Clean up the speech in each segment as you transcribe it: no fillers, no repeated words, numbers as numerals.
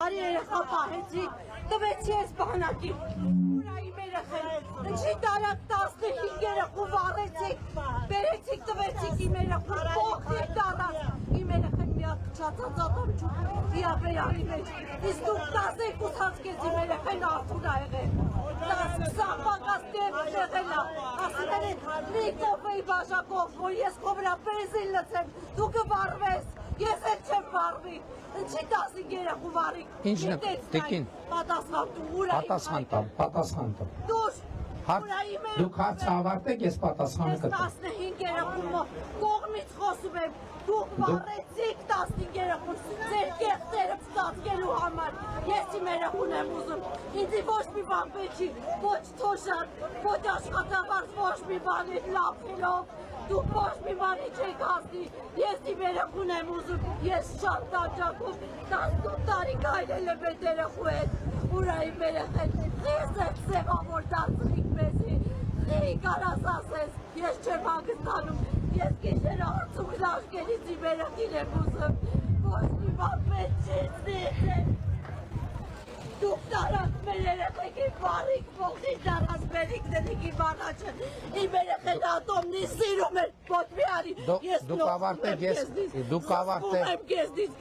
տարի երեխա պահեցիք, տվեցի ես բանակին, ուրա իմ երեխեն, ինչի տարակ 15 երեխու վառեցիք, բերեցիք տվեցիք իմ երեխուն, պողնիկ տարած, իմ երեխեն միակ կչացած ատամ չուք դիաբերանի մեջ, իսկ դուք 12 հասկեց իմ երեխեն արդուն ա եղել, 20 պակաս տևից եղել ա, ասիներ են մի կոպեի բաժակով, որ ես կովրա բենզին լծեմ, դու կվարվես, ես էլ չեմ վարվի, ինչի 15 երեխու վարիք, Ինչն է, տեկին, պատասխան դու, ուրա պատասխան տամ, դուր, դուք հարցը ավարտեք, ես պատասխանը ես կտամ 15 երեխու կողմից խոսում եմ, դուք վարեցիք 15 երեխուն, ձեր կեղտերը ծածկելու համար, ես իմ երեխուն եմ ուզում, ինձի ոչ մի բան պետքի, ոչ թոշակ, ոչ աշխատավարձ, ոչ մի բանի լափելով, դուք ոչ մի բանի չեք հասնի, ես իմ երեխուն եմ ուզում, ես շատ տաճակով 18 տարի գայլել եմ այդ երեխու հետ, ուրա իմ երեխեն, ես եք սևավոր դարձրիք մեզի, խի կարաս ասես, ես չեմ հագստանում, ես գիշերը հարցում լաշկերից իմ երեխին եմ ուզում, ոչ մի բան պետք չեցնի, դուք տարած մեր երեխեքի վարիք ողջին տարած մերիք դենիքի վանաչը, իմ երեխեն ատոմնի սիրում էր, ոչ մի արի, ես նոխում եմ կեզնից, զսվում եմ կեզնից,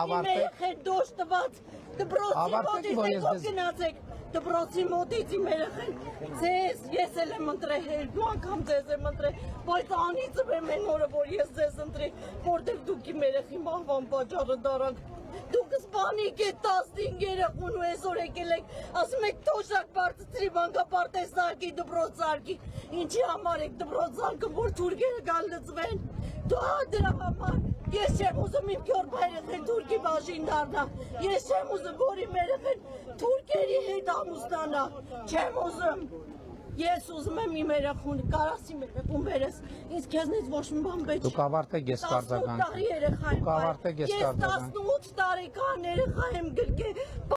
իմ երեխեն դոշ տված, դպրոցի մոտից եկով գնացեք, դպրոցի մոտից իմ երեխեն, ձեզ, ես էլ եմ ընտրել, երկու անգամ ձեզ եմ ընտրել, բայց անիծում եմ են օրը, որ ես ձեզ ընտրել, որտեղ դուք իմ երեխի մահվան պատճառը դարանք, դուք սպանիք է 15 երեխուն ու այսօր եկել եք, ասում եք թոշակ բարձրի մանկապարտեզ սարքի, դպրոց սարքի, ինչի համար եք դպրոց սարքը, որ թուրքերը գալ լծվեն, դրա համար, ես չեմ ուզում իմ քյորբա երեխեն թուրքի բաժին դառնա, ես չեմ ուզում, որ իմ երեխեն թուրքերի հետ ամուսնանա, չեմ ուզում, ես ուզում եմ իմ երեխուն, կարաս իմ երեխուն բերես, ինձ քեզնից ոչ մի բան պետք Դուք ավարտեք ես կարձագանք, Դուք ավարտեք ես կարձագանք, ես 18 տարեկան երեխա եմ գրկել